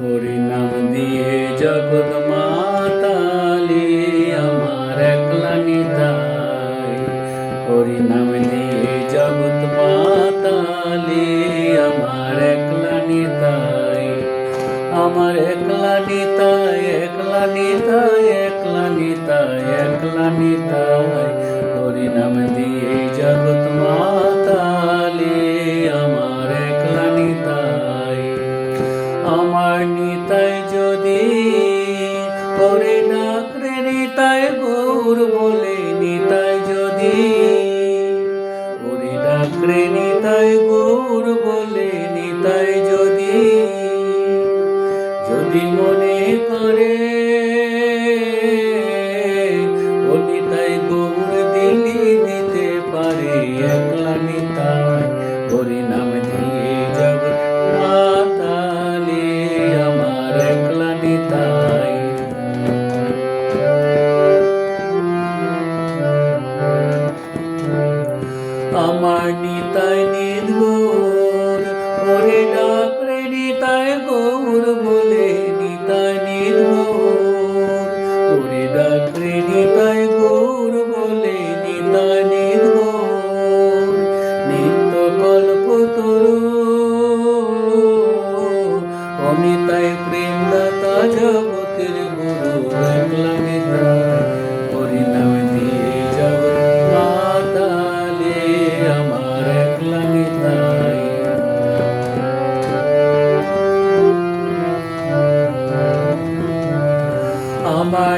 হরি নাম দিয়ে জগৎ মাতালে আমার একলা নিতাই। হরি নাম দিয়ে জগৎ মাতালে আমার একলা নিতাই। আমার একলা নিতাই, একলা নিতাই, একলা নিতাই, একলা নিতাই। হরি নাম দিয়ে জগৎ মাতালে আমার একলা নিতাই। আমার নিতাই যদি করে ডাকরে নিতাই গৌর বলে, নিতাই যদি করে ডাকরে নিতাই গৌর বলে, নিতাই যদি যদি মনে করে ও নিতাই গৌর দিলি দিতে পারে। একলা নিতাই হরি নাম দিয়ে জগৎ মাতালে আমার একলা নিতাই। আমার নিতাই নিত গৌর ওরে ডাকরে নিতাই গৌর বলে, নিতাই নিত গৌর ওরে ডাকরে নিতাই গৌর বলে, নিতাই নিত গৌর। নিত্য কল্প তরু অনিতাই প্রেম দাতা জগতের গুরু। একলা নিতাই হরি নাম দিয়ে জগৎ মাতালে আমার একলা নিতাই। আমার